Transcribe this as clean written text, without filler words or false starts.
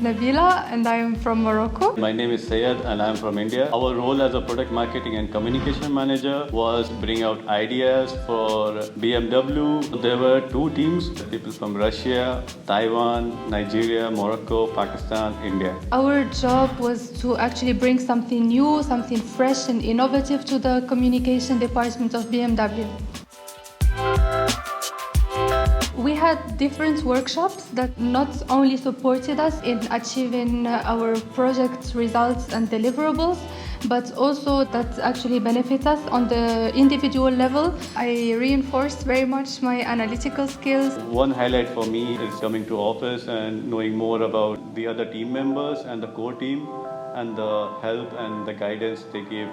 Nabila and I am from Morocco. My name is Syed and I'm from India. Our role as a product marketing and communication manager was bring out ideas for BMW. There were two teams, people from Russia, Taiwan, Nigeria, Morocco, Pakistan, India. Our job was to actually bring something new, something fresh and innovative to the communication department of BMW. We had different workshops that not only supported us in achieving our project results and deliverables, but also that actually benefit us on the individual level. I reinforced very much my analytical skills. One highlight for me is coming to office and knowing more about the other team members and the core team and the help and the guidance they give.